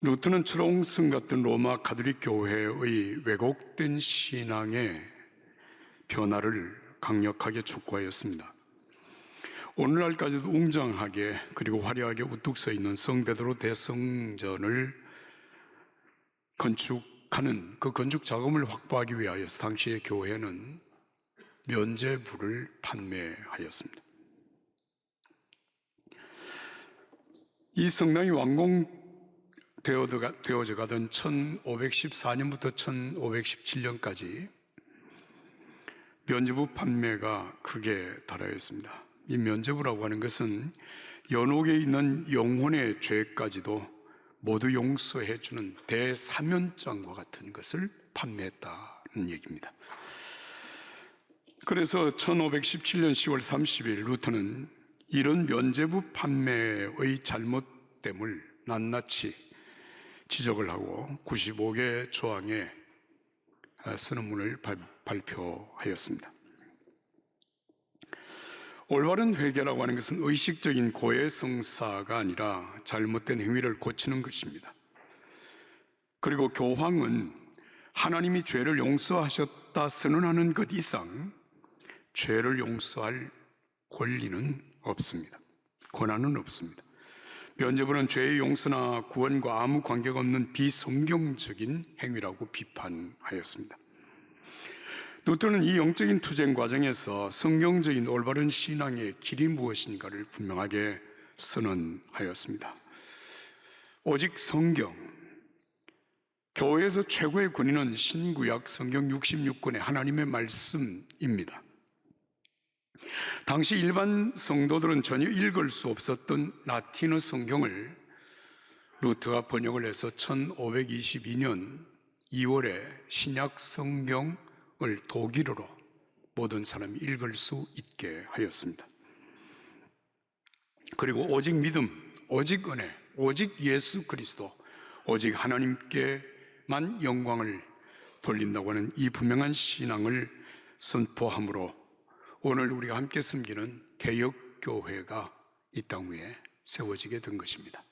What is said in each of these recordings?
루트는 철옹성 같은 로마 가톨릭 교회의 왜곡된 신앙의 변화를 강력하게 촉구하였습니다. 오늘날까지도 웅장하게 그리고 화려하게 우뚝 서 있는 성베드로 대성전을 건축하는 그 건축 자금을 확보하기 위하여 당시의 교회는 면죄부를 판매하였습니다. 이 성당이 완공되어져 가던 1514년부터 1517년까지 면죄부 판매가 크게 달하였습니다. 이 면죄부라고 하는 것은 연옥에 있는 영혼의 죄까지도 모두 용서해 주는 대사면장과 같은 것을 판매했다는 얘기입니다. 그래서 1517년 10월 30일 루터는 이런 면죄부 판매의 잘못됨을 낱낱이 지적을 하고 95개 조항의 선언문을 발표하였습니다. 올바른 회개라고 하는 것은 의식적인 고해성사가 아니라 잘못된 행위를 고치는 것입니다. 그리고 교황은 하나님이 죄를 용서하셨다 선언하는 것 이상 죄를 용서할 권리는 없습니다. 권한은 없습니다. 면죄부는 죄의 용서나 구원과 아무 관계가 없는 비성경적인 행위라고 비판하였습니다. 루터는 이 영적인 투쟁 과정에서 성경적인 올바른 신앙의 길이 무엇인가를 분명하게 선언하였습니다. 오직 성경, 교회에서 최고의 권위는 신구약 성경 66권의 하나님의 말씀입니다. 당시 일반 성도들은 전혀 읽을 수 없었던 라틴어 성경을 루터가 번역을 해서 1522년 2월에 신약 성경을 독일어로 모든 사람이 읽을 수 있게 하였습니다. 그리고 오직 믿음, 오직 은혜, 오직 예수 그리스도, 오직 하나님께만 영광을 돌린다고 하는 이 분명한 신앙을 선포함으로 오늘 우리가 함께 섬기는 개혁교회가 이 땅 위에 세워지게 된 것입니다.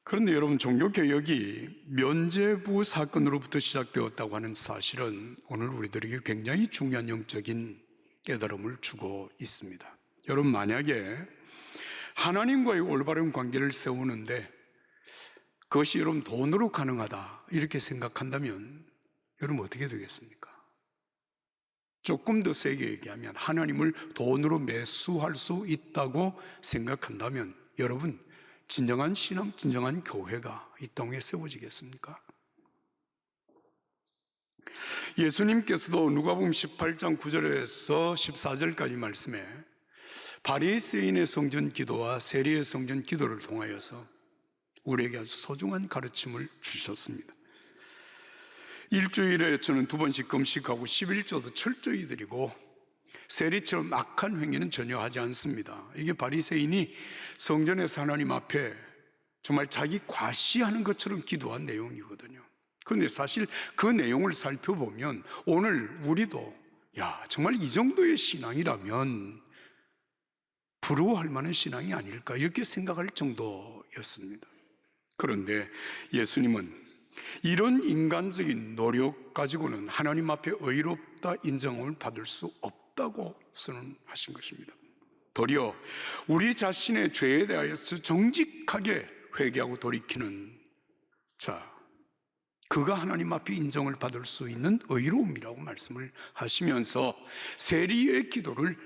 그런데 여러분, 종교개혁이 면죄부 사건으로부터 시작되었다고 하는 사실은 오늘 우리들에게 굉장히 중요한 영적인 깨달음을 주고 있습니다. 여러분, 만약에 하나님과의 올바른 관계를 세우는데 그것이 여러분 돈으로 가능하다 이렇게 생각한다면 여러분 어떻게 되겠습니까? 조금 더 세게 얘기하면 하나님을 돈으로 매수할 수 있다고 생각한다면 여러분, 진정한 신앙, 진정한 교회가 이 땅에 세워지겠습니까? 예수님께서도 누가복음 18장 9절에서 14절까지 말씀에 바리새인의 성전 기도와 세리의 성전 기도를 통하여서 우리에게 아주 소중한 가르침을 주셨습니다. 일주일에 저는 2번씩 금식하고 11조도 철저히 드리고 세리처럼 악한 행위는 전혀 하지 않습니다. 이게 바리새인이 성전에서 하나님 앞에 정말 자기 과시하는 것처럼 기도한 내용이거든요. 그런데 사실 그 내용을 살펴보면 오늘 우리도 정말 이 정도의 신앙이라면 부러워할 만한 신앙이 아닐까 이렇게 생각할 정도였습니다. 그런데 예수님은 이런 인간적인 노력 가지고는 하나님 앞에 의롭다 인정을 받을 수 없다고 선언하신 것입니다. 도리어 우리 자신의 죄에 대하여서 정직하게 회개하고 돌이키는 그가 하나님 앞에 인정을 받을 수 있는 의로움이라고 말씀을 하시면서 세리의 기도를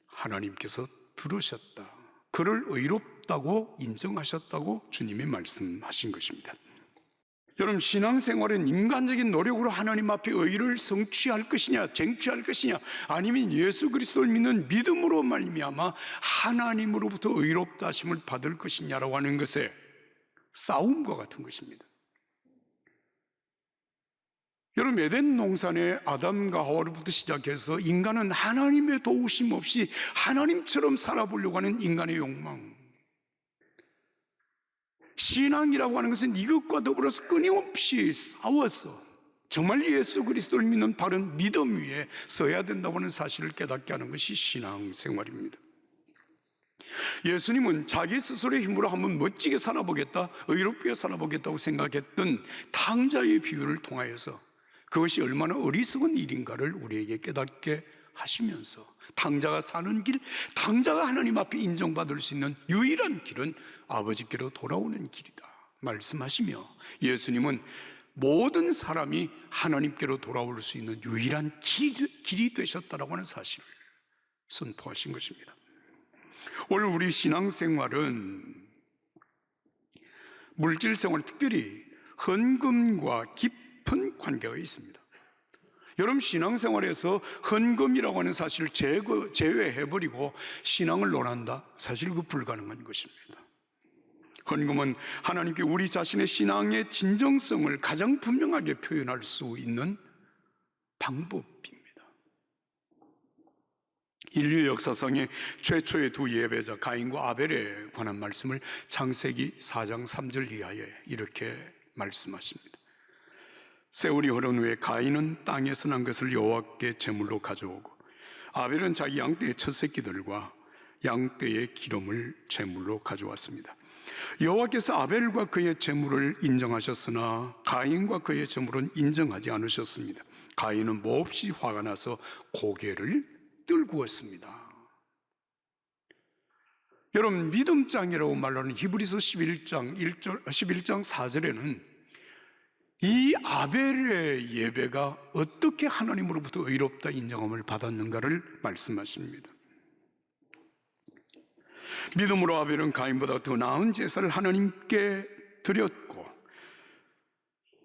하나님께서 들으셨다, 그를 의롭다고 인정하셨다고 주님이 말씀하신 것입니다. 여러분, 신앙생활은 인간적인 노력으로 하나님 앞에 의를 성취할 것이냐, 쟁취할 것이냐, 아니면 예수 그리스도를 믿는 믿음으로 말미암아 하나님으로부터 의롭다 하심을 받을 것이냐라고 하는 것에 싸움과 같은 것입니다. 여러분, 에덴 동산의 아담과 하와로부터 시작해서 인간은 하나님의 도우심 없이 하나님처럼 살아보려고 하는 인간의 욕망, 신앙이라고 하는 것은 이것과 더불어서 끊임없이 싸워서 정말 예수 그리스도를 믿는 바른 믿음 위에 서야 된다고 하는 사실을 깨닫게 하는 것이 신앙생활입니다. 예수님은 자기 스스로의 힘으로 한번 멋지게 살아보겠다, 의롭게 살아보겠다고 생각했던 탕자의 비유를 통하여서 그것이 얼마나 어리석은 일인가를 우리에게 깨닫게 하시면서 탕자가 사는 길, 탕자가 하나님 앞에 인정받을 수 있는 유일한 길은 아버지께로 돌아오는 길이다 말씀하시며, 예수님은 모든 사람이 하나님께로 돌아올 수 있는 유일한 길이 되셨다라고 하는 사실을 선포하신 것입니다. 오늘 우리 신앙생활은 물질생활, 특별히 헌금과 깊은 관계가 있습니다. 여러분, 신앙생활에서 헌금이라고 하는 사실을 제외해버리고 신앙을 논한다? 사실 그 불가능한 것입니다. 헌금은 하나님께 우리 자신의 신앙의 진정성을 가장 분명하게 표현할 수 있는 방법입니다. 인류 역사상의 최초의 두 예배자 가인과 아벨에 관한 말씀을 창세기 4장 3절 이하에 이렇게 말씀하십니다. 세월이 흐른 후에 가인은 땅에서 난 것을 여호와께 제물로 가져오고 아벨은 자기 양떼의 첫 새끼들과 양떼의 기름을 제물로 가져왔습니다. 여호와께서 아벨과 그의 제물을 인정하셨으나 가인과 그의 제물은 인정하지 않으셨습니다. 가인은 몹시 화가 나서 고개를 떨구었습니다. 여러분, 믿음장이라고 말하는 히브리서 11장 4절에는 이 아벨의 예배가 어떻게 하나님으로부터 의롭다 인정함을 받았는가를 말씀하십니다. 믿음으로 아벨은 가인보다 더 나은 제사를 하나님께 드렸고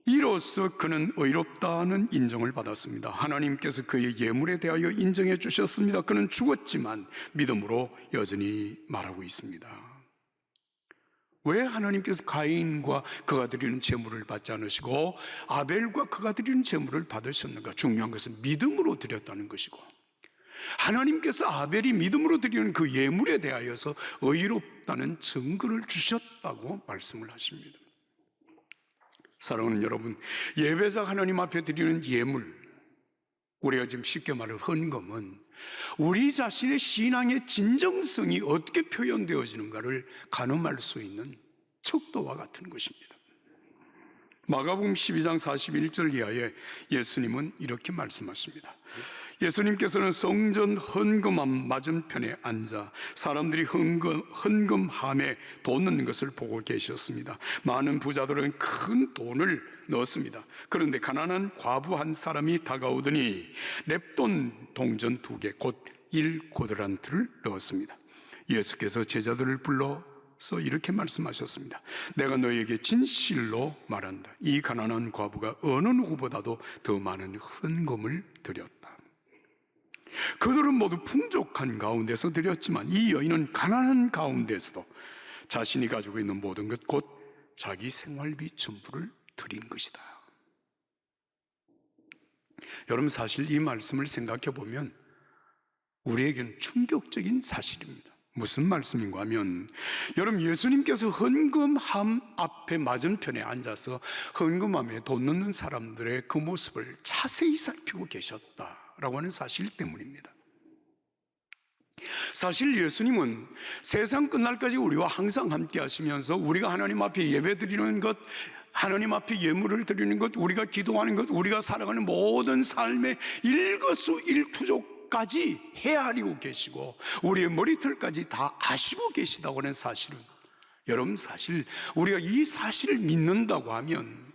이로써 그는 의롭다는 인정을 받았습니다. 하나님께서 그의 예물에 대하여 인정해 주셨습니다. 그는 죽었지만 믿음으로 여전히 말하고 있습니다. 왜 하나님께서 가인과 그가 드리는 제물을 받지 않으시고 아벨과 그가 드리는 제물을 받으셨는가? 중요한 것은 믿음으로 드렸다는 것이고, 하나님께서 아벨이 믿음으로 드리는 그 예물에 대하여서 의롭다는 증거를 주셨다고 말씀을 하십니다. 사랑하는 여러분, 예배자 하나님 앞에 드리는 예물, 우리가 지금 쉽게 말하는 헌금은 우리 자신의 신앙의 진정성이 어떻게 표현되어지는가를 가늠할 수 있는 척도와 같은 것입니다. 마가복음 12장 41절 이하에 예수님은 이렇게 말씀하십니다. 예수님께서는 성전 헌금함 맞은편에 앉아 사람들이 헌금함에 돈 넣는 것을 보고 계셨습니다. 많은 부자들은 큰 돈을 넣었습니다. 그런데 가난한 과부 한 사람이 다가오더니 랩돈 동전 2개 곧 1쿼드란트를 넣었습니다. 예수께서 제자들을 불러서 이렇게 말씀하셨습니다. 내가 너희에게 진실로 말한다. 이 가난한 과부가 어느 누구보다도 더 많은 헌금을 드렸다. 그들은 모두 풍족한 가운데서 드렸지만 이 여인은 가난한 가운데서도 자신이 가지고 있는 모든 것 곧 자기 생활비 전부를 드린 것이다. 여러분, 사실 이 말씀을 생각해 보면 우리에게는 충격적인 사실입니다. 무슨 말씀인가 하면, 여러분, 예수님께서 헌금함 앞에 맞은편에 앉아서 헌금함에 돈 넣는 사람들의 그 모습을 자세히 살피고 계셨다라고 하는 사실 때문입니다. 사실 예수님은 세상 끝날까지 우리와 항상 함께 하시면서 우리가 하나님 앞에 예배 드리는 것, 하나님 앞에 예물을 드리는 것, 우리가 기도하는 것, 우리가 살아가는 모든 삶의 일거수일투족까지 헤아리고 계시고 우리의 머리털까지 다 아시고 계시다고 하는 사실은, 여러분, 사실 우리가 이 사실을 믿는다고 하면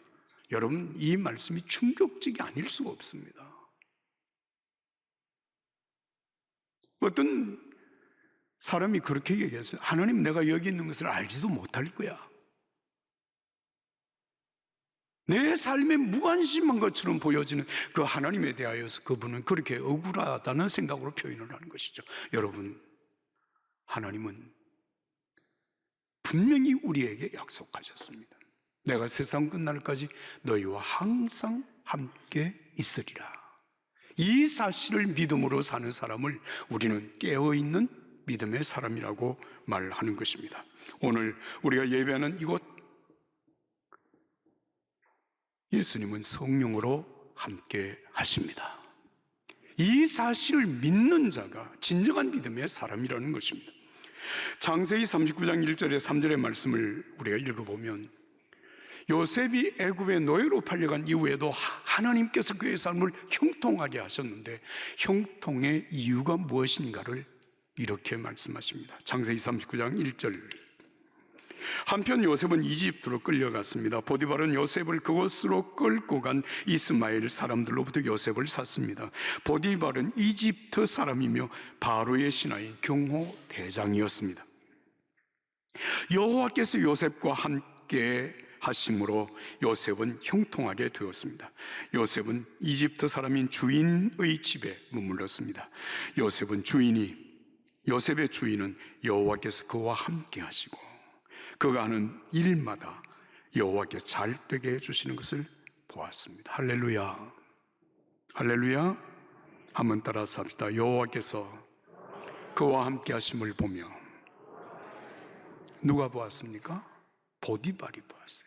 여러분, 이 말씀이 충격적이 아닐 수가 없습니다. 어떤 사람이 그렇게 얘기했어요. 하나님, 내가 여기 있는 것을 알지도 못할 거야. 내 삶에 무관심한 것처럼 보여지는 그 하나님에 대하여서 그분은 그렇게 억울하다는 생각으로 표현을 하는 것이죠. 여러분, 하나님은 분명히 우리에게 약속하셨습니다. 내가 세상 끝날까지 너희와 항상 함께 있으리라. 이 사실을 믿음으로 사는 사람을 우리는 깨어있는 믿음의 사람이라고 말하는 것입니다. 오늘 우리가 예배하는 이곳, 예수님은 성령으로 함께 하십니다. 이 사실을 믿는 자가 진정한 믿음의 사람이라는 것입니다. 창세기 39장 1절에 3절의 말씀을 우리가 읽어보면 요셉이 애굽의 노예로 팔려간 이후에도 하나님께서 그의 삶을 형통하게 하셨는데 형통의 이유가 무엇인가를 이렇게 말씀하십니다. 창세기 39장 1절. 한편 요셉은 이집트로 끌려갔습니다. 보디발은 요셉을 그곳으로 끌고 간 이스마엘 사람들로부터 요셉을 샀습니다. 보디발은 이집트 사람이며 바로의 신하인 경호 대장이었습니다. 여호와께서 요셉과 함께 하심으로 요셉은 형통하게 되었습니다. 요셉은 이집트 사람인 주인의 집에 머물렀습니다. 요셉의 주인은 여호와께서 그와 함께 하시고 그가 하는 일마다 여호와께서 잘 되게 해주시는 것을 보았습니다. 할렐루야, 할렐루야. 한번 따라서 합시다. 여호와께서 그와 함께 하심을 보며. 누가 보았습니까? 보디발이 보았어요.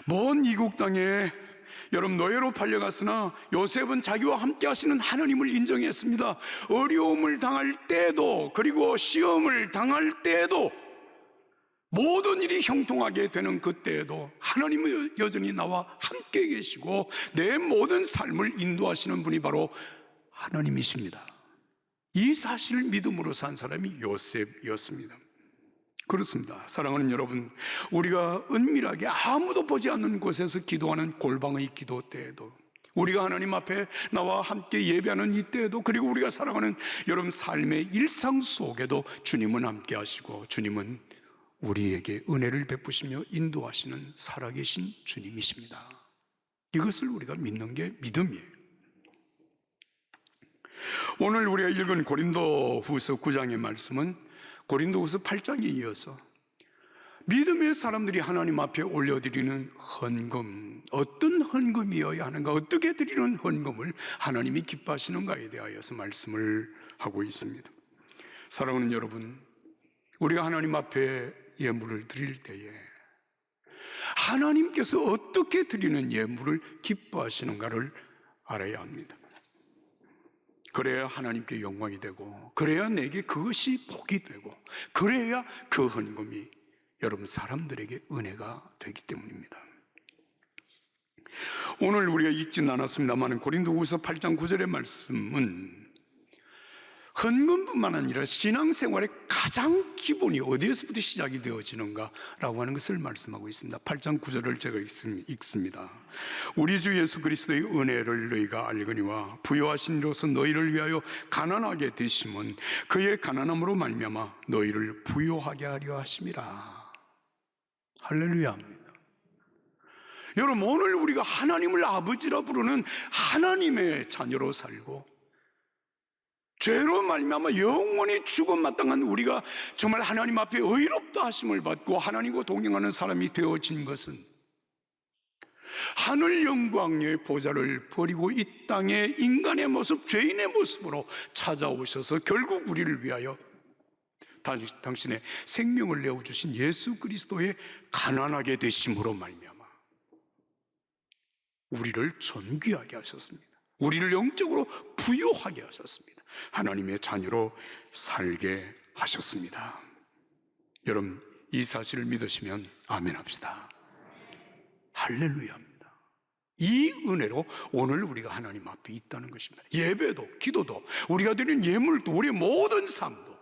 먼 이국 땅에 여러분 노예로 팔려갔으나 요셉은 자기와 함께 하시는 하나님을 인정했습니다. 어려움을 당할 때도, 그리고 시험을 당할 때도, 모든 일이 형통하게 되는 그때에도 하나님은 여전히 나와 함께 계시고 내 모든 삶을 인도하시는 분이 바로 하나님이십니다. 이 사실을 믿음으로 산 사람이 요셉이었습니다. 그렇습니다. 사랑하는 여러분, 우리가 은밀하게 아무도 보지 않는 곳에서 기도하는 골방의 기도 때에도, 우리가 하나님 앞에 나와 함께 예배하는 이때에도, 그리고 우리가 살아가는 여러분 삶의 일상 속에도 주님은 함께 하시고 주님은 우리에게 은혜를 베푸시며 인도하시는 살아계신 주님이십니다. 이것을 우리가 믿는 게 믿음이에요. 오늘 우리가 읽은 고린도후서 9장의 말씀은 고린도후서 8장에 이어서 믿음의 사람들이 하나님 앞에 올려드리는 헌금, 어떤 헌금이어야 하는가, 어떻게 드리는 헌금을 하나님이 기뻐하시는가에 대하여서 말씀을 하고 있습니다. 사랑하는 여러분, 우리가 하나님 앞에 예물을 드릴 때에 하나님께서 어떻게 드리는 예물을 기뻐하시는가를 알아야 합니다. 그래야 하나님께 영광이 되고, 그래야 내게 그것이 복이 되고, 그래야 그 헌금이 여러분 사람들에게 은혜가 되기 때문입니다. 오늘 우리가 읽지는 않았습니다만 고린도후서 8장 9절의 말씀은 헌금뿐만 아니라 신앙생활의 가장 기본이 어디에서부터 시작이 되어지는가라고 하는 것을 말씀하고 있습니다. 8장 9절을 제가 읽습니다. 우리 주 예수 그리스도의 은혜를 너희가 알거니와 부요하신 이로서 너희를 위하여 가난하게 되심은 그의 가난함으로 말미암아 너희를 부요하게 하려 하심이라. 할렐루야입니다. 여러분, 오늘 우리가 하나님을 아버지라 부르는 하나님의 자녀로 살고 죄로 말미암아 영원히 죽음 마땅한 우리가 정말 하나님 앞에 의롭다 하심을 받고 하나님과 동행하는 사람이 되어진 것은 하늘 영광의 보좌를 버리고 이 땅에 인간의 모습, 죄인의 모습으로 찾아오셔서 결국 우리를 위하여 당신의 생명을 내어주신 예수 그리스도의 가난하게 되심으로 말미암아 우리를 존귀하게 하셨습니다. 우리를 영적으로 부유하게 하셨습니다. 하나님의 자녀로 살게 하셨습니다. 여러분, 이 사실을 믿으시면 아멘 합시다. 할렐루야입니다. 이 은혜로 오늘 우리가 하나님 앞에 있다는 것입니다. 예배도, 기도도, 우리가 드리는 예물도, 우리의 모든 삶도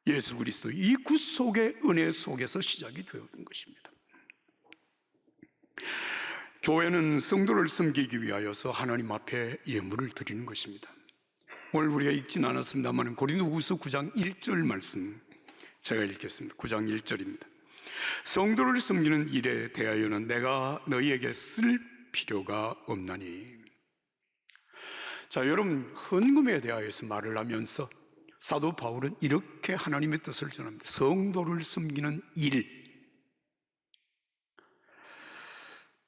예수 그리스도 이 구속의 은혜 속에서 시작이 되었던 것입니다. 교회는 성도를 섬기기 위하여서 하나님 앞에 예물을 드리는 것입니다. 오늘 우리가 읽진 않았습니다만 고린도후서 9장 1절 말씀 제가 읽겠습니다. 9장 1절입니다. 성도를 섬기는 일에 대하여는 내가 너희에게 쓸 필요가 없나니. 자, 여러분, 헌금에 대하여서 말을 하면서 사도 바울은 이렇게 하나님의 뜻을 전합니다. 성도를 섬기는 일.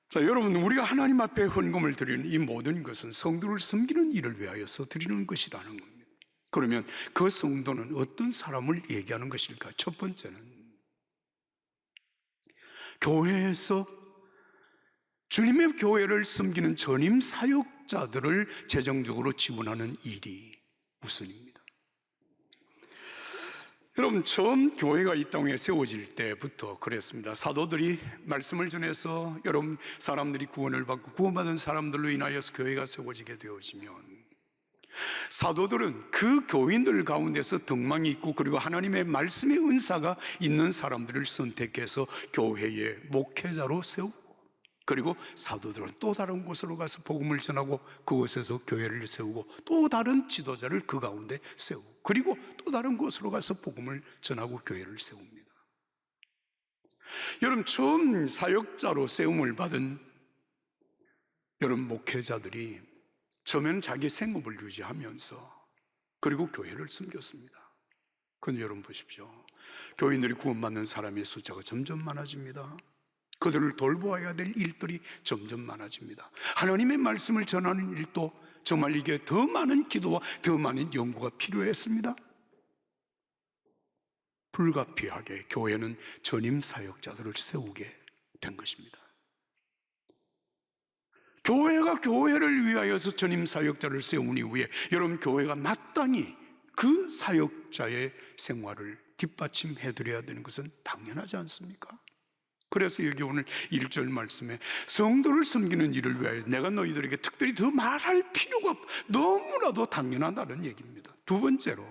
자, 여러분, 우리가 하나님 앞에 헌금을 드리는 이 모든 것은 성도를 섬기는 일을 위하여서 드리는 것이라는 겁니다. 그러면 그 성도는 어떤 사람을 얘기하는 것일까? 첫 번째는 교회에서 주님의 교회를 섬기는 전임 사역자들을 재정적으로 지원하는 일이 우선입니다. 여러분, 처음 교회가 이 땅에 세워질 때부터 그랬습니다. 사도들이 말씀을 전해서 여러분 사람들이 구원을 받고 구원받은 사람들로 인하여서 교회가 세워지게 되어지면 사도들은 그 교인들 가운데서 덕망이 있고 그리고 하나님의 말씀의 은사가 있는 사람들을 선택해서 교회의 목회자로 세우고, 그리고 사도들은 또 다른 곳으로 가서 복음을 전하고 그곳에서 교회를 세우고 또 다른 지도자를 그 가운데 세우고 그리고 또 다른 곳으로 가서 복음을 전하고 교회를 세웁니다. 여러분, 처음 사역자로 세움을 받은 여러분 목회자들이 처음에는 자기 생업을 유지하면서 그리고 교회를 섬겼습니다. 그런데 여러분 보십시오. 교인들이 구원받는 사람의 숫자가 점점 많아집니다. 그들을 돌보아야 될 일들이 점점 많아집니다. 하나님의 말씀을 전하는 일도 정말 이게 더 많은 기도와 더 많은 연구가 필요했습니다. 불가피하게 교회는 전임 사역자들을 세우게 된 것입니다. 교회가 교회를 위하여서 전임 사역자를 세운 이후에 여러분 교회가 마땅히 그 사역자의 생활을 뒷받침해 드려야 되는 것은 당연하지 않습니까? 그래서 여기 오늘 1절 말씀에 성도를 섬기는 일을 위하여 내가 너희들에게 특별히 더 말할 필요가 너무나도 당연하다는 얘기입니다. 두 번째로,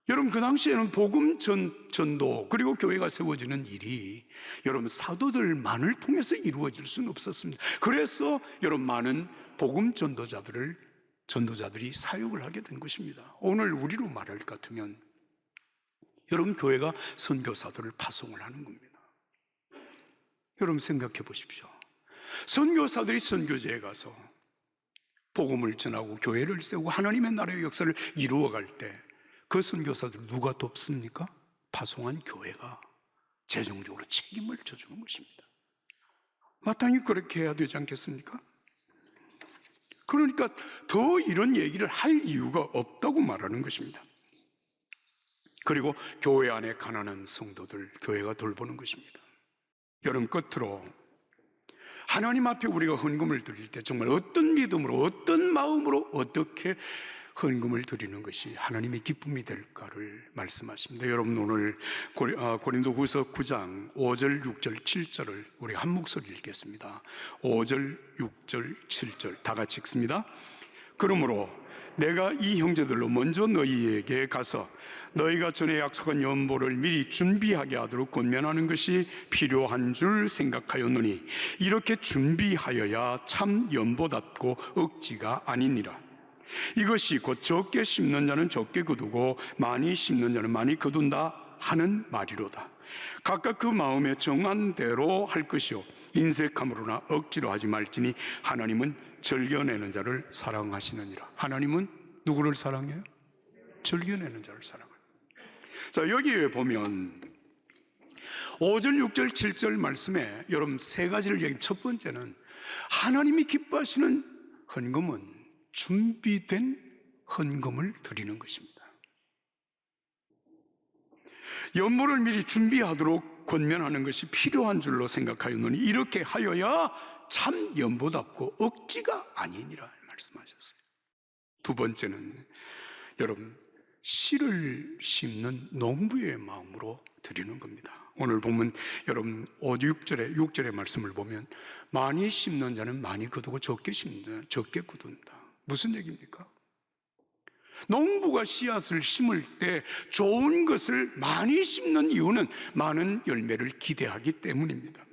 여러분 그 당시에는 복음 전도 그리고 교회가 세워지는 일이 여러분 사도들만을 통해서 이루어질 수는 없었습니다. 그래서 여러분 많은 복음 전도자들이 사역을 하게 된 것입니다. 오늘 우리로 말할 것 같으면 여러분 교회가 선교사들을 파송을 하는 겁니다. 여러분 생각해 보십시오. 선교사들이 선교지에 가서 복음을 전하고 교회를 세우고 하나님의 나라의 역사를 이루어갈 때 그 선교사들 누가 돕습니까? 파송한 교회가 재정적으로 책임을 져주는 것입니다. 마땅히 그렇게 해야 되지 않겠습니까? 그러니까 더 이런 얘기를 할 이유가 없다고 말하는 것입니다. 그리고 교회 안에 가난한 성도들 교회가 돌보는 것입니다. 여러분 끝으로 하나님 앞에 우리가 헌금을 드릴 때 정말 어떤 믿음으로 어떤 마음으로 어떻게 헌금을 드리는 것이 하나님의 기쁨이 될까를 말씀하십니다. 여러분 오늘 고린도후서 9장 5절 6절 7절을 우리 한 목소리 읽겠습니다. 5절 6절 7절 다 같이 읽습니다. 그러므로 내가 이 형제들로 먼저 너희에게 가서 너희가 전에 약속한 연보를 미리 준비하게 하도록 권면하는 것이 필요한 줄 생각하였노니 이렇게 준비하여야 참 연보답고 억지가 아니니라. 이것이 곧 적게 심는 자는 적게 거두고 많이 심는 자는 많이 거둔다 하는 말이로다. 각각 그 마음에 정한 대로 할 것이요 인색함으로나 억지로 하지 말지니 하나님은 즐겨내는 자를 사랑하시느니라. 하나님은 누구를 사랑해요? 즐겨내는 자를 사랑해요. 자, 여기에 보면 5절, 6절, 7절 말씀에 여러분 세 가지를 얘기합니다. 첫 번째는 하나님이 기뻐하시는 헌금은 준비된 헌금을 드리는 것입니다. 연보를 미리 준비하도록 권면하는 것이 필요한 줄로 생각하였노니 이렇게 하여야 참 연보답고 억지가 아니니라 말씀하셨어요. 두 번째는 여러분 씨를 심는 농부의 마음으로 드리는 겁니다. 오늘 보면 여러분 6절의 말씀을 보면 많이 심는 자는 많이 거두고 적게 심는 자는 적게 거둔다. 무슨 얘기입니까? 농부가 씨앗을 심을 때 좋은 것을 많이 심는 이유는 많은 열매를 기대하기 때문입니다.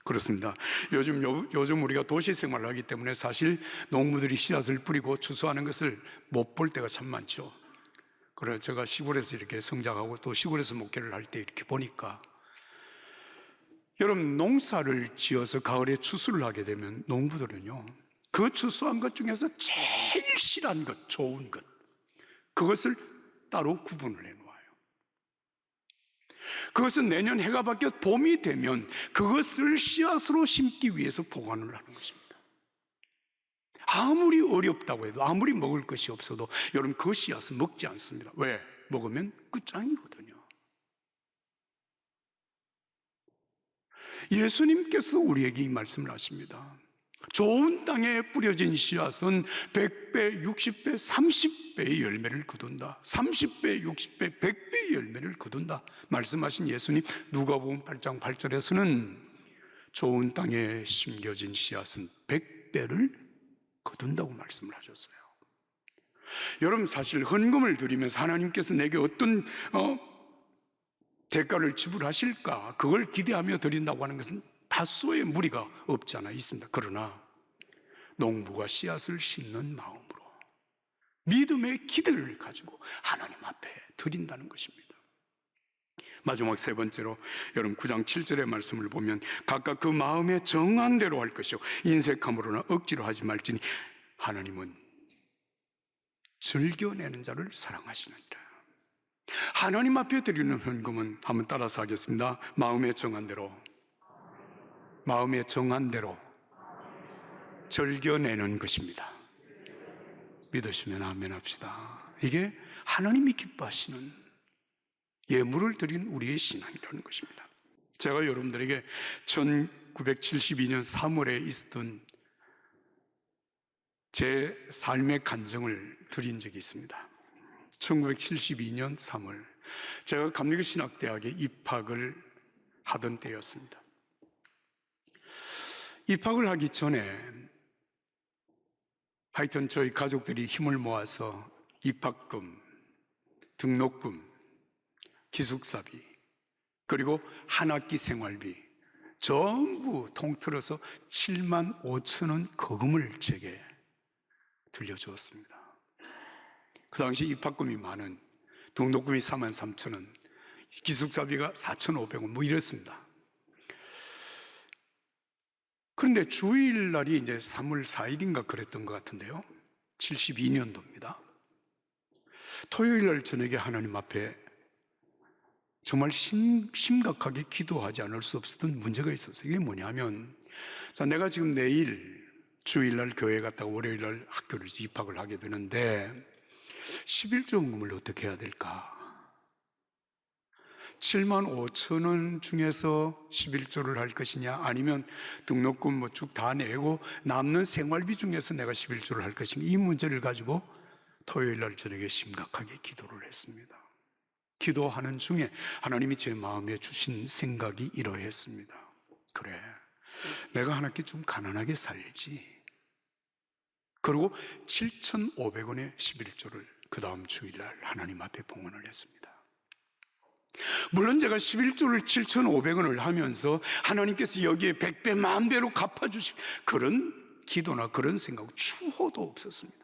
그렇습니다. 요즘 우리가 도시 생활을 하기 때문에 사실 농부들이 씨앗을 뿌리고 추수하는 것을 못 볼 때가 참 많죠. 그래서 제가 시골에서 이렇게 성장하고 또 시골에서 목회를 할 때 이렇게 보니까 여러분 농사를 지어서 가을에 추수를 하게 되면 농부들은요 그 추수한 것 중에서 제일 실한 것, 좋은 것 그것을 따로 구분을 해놓아요. 그것은 내년 해가 바뀌어 봄이 되면 그것을 씨앗으로 심기 위해서 보관을 하는 것입니다. 아무리 어렵다고 해도 아무리 먹을 것이 없어도 여러분 그 씨앗은 먹지 않습니다. 왜? 먹으면 끝장이거든요. 예수님께서 우리에게 이 말씀을 하십니다. 좋은 땅에 뿌려진 씨앗은 100배, 60배, 30배의 열매를 거둔다. 30배, 60배, 100배의 열매를 거둔다 말씀하신 예수님, 누가복음 8장 8절에서는 좋은 땅에 심겨진 씨앗은 100배를 거둔다고 말씀을 하셨어요. 여러분, 사실 헌금을 드리면서 하나님께서 내게 어떤 대가를 지불하실까, 그걸 기대하며 드린다고 하는 것은 다소의 무리가 없지 않아 있습니다. 그러나 농부가 씨앗을 심는 마음으로 믿음의 기대를 가지고 하나님 앞에 드린다는 것입니다. 마지막 세 번째로, 여러분 9장 7절의 말씀을 보면 각각 그 마음에 정한 대로 할 것이요 인색함으로나 억지로 하지 말지니 하나님은 즐겨내는 자를 사랑하시느니라. 하나님 앞에 드리는 헌금은, 한번 따라서 하겠습니다. 마음에 정한 대로, 마음에 정한 대로 즐겨내는 것입니다. 믿으시면 아멘 합시다. 이게 하나님이 기뻐하시는 예물을 드린 우리의 신앙이라는 것입니다. 제가 여러분들에게 1972년 3월에 있었던 제 삶의 간증을 드린 적이 있습니다. 1972년 3월, 제가 감리교신학대학에 입학을 하던 때였습니다. 입학을 하기 전에 하여튼 저희 가족들이 힘을 모아서 입학금, 등록금, 기숙사비, 그리고 한 학기 생활비 전부 통틀어서 7만 5천 원 거금을 제게 들려주었습니다. 그 당시 입학금이 만원, 등록금이 4만 3천 원, 기숙사비가 4,500원 뭐 이랬습니다. 그런데 주일날이 이제 3월 4일인가 그랬던 것 같은데요. 72년도입니다. 토요일날 저녁에 하나님 앞에 정말 심각하게 기도하지 않을 수 없었던 문제가 있었어요. 이게 뭐냐면, 자, 내가 지금 내일 주일날 교회 갔다가 월요일날 학교를 입학을 하게 되는데 11조 헌금을 어떻게 해야 될까? 7만 5천 원 중에서 11조를 할 것이냐, 아니면 등록금 뭐 쭉 다 내고 남는 생활비 중에서 내가 11조를 할 것인가, 이 문제를 가지고 토요일날 저녁에 심각하게 기도를 했습니다. 기도하는 중에 하나님이 제 마음에 주신 생각이 이러했습니다. 그래, 내가 한 학기 좀 가난하게 살지. 그리고 7,500원의 11조를 그 다음 주일날 하나님 앞에 봉헌을 했습니다. 물론 제가 11조를 7,500원을 하면서 하나님께서 여기에 100배 만배로 갚아주십, 그런 기도나 그런 생각 추호도 없었습니다.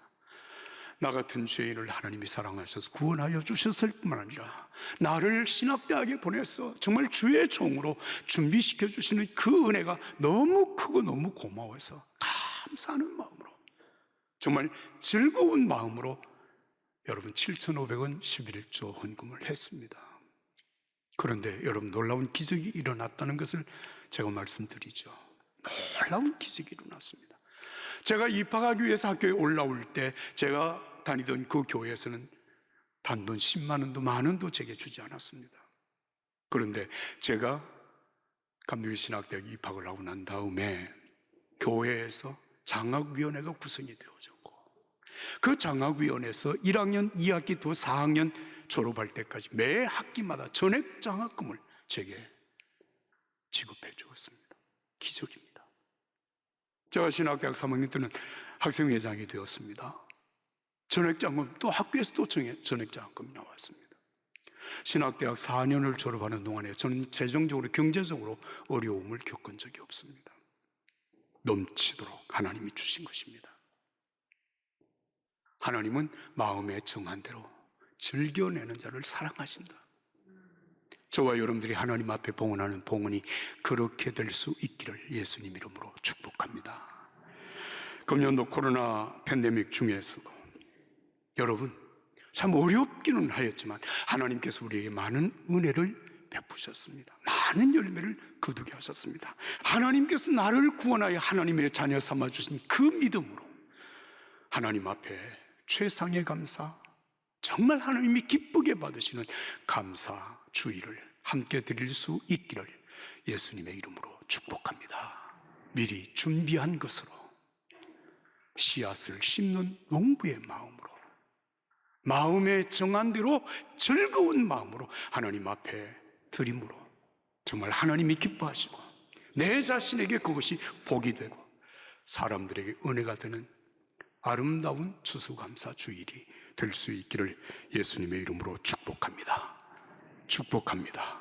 나 같은 죄인을 하나님이 사랑하셔서 구원하여 주셨을 뿐만 아니라 나를 신학대학에 보내서 정말 주의 종으로 준비시켜 주시는 그 은혜가 너무 크고 너무 고마워서 감사하는 마음으로, 정말 즐거운 마음으로 여러분 7,500원 11조 헌금을 했습니다. 그런데 여러분, 놀라운 기적이 일어났다는 것을 제가 말씀드리죠. 놀라운 기적이 일어났습니다. 제가 입학하기 위해서 학교에 올라올 때 제가 다니던 그 교회에서는 단돈 10만 원도 만 원도 제게 주지 않았습니다. 그런데 제가 감리교신학대학에 입학을 하고 난 다음에 교회에서 장학위원회가 구성이 되어졌고, 그 장학위원회에서 1학년, 2학기, 또 4학년 졸업할 때까지 매 학기마다 전액 장학금을 제게 지급해 주었습니다. 기적입니다. 제가 신학대학 3학년 때는 학생회장이 되었습니다. 전액 장학금, 또 학교에서 또 전액 장학금이 나왔습니다. 신학대학 4년을 졸업하는 동안에 저는 재정적으로, 경제적으로 어려움을 겪은 적이 없습니다. 넘치도록 하나님이 주신 것입니다. 하나님은 마음에 정한 대로 즐겨내는 자를 사랑하신다. 저와 여러분들이 하나님 앞에 봉헌하는 봉헌이 그렇게 될 수 있기를 예수님 이름으로 축복합니다. 금년도 코로나 팬데믹 중에서도 여러분 참 어렵기는 하였지만 하나님께서 우리에게 많은 은혜를 베푸셨습니다. 많은 열매를 거두게 하셨습니다. 하나님께서 나를 구원하여 하나님의 자녀 삼아주신 그 믿음으로 하나님 앞에 최상의 감사, 정말 하나님이 기쁘게 받으시는 감사 주의를 함께 드릴 수 있기를 예수님의 이름으로 축복합니다. 미리 준비한 것으로 씨앗을 심는 농부의 마음으로, 마음의 정한 대로 즐거운 마음으로 하나님 앞에 드림으로 정말 하나님이 기뻐하시고 내 자신에게 그것이 복이 되고 사람들에게 은혜가 되는 아름다운 추수감사 주일이 될 수 있기를 예수님의 이름으로 축복합니다. 축복합니다.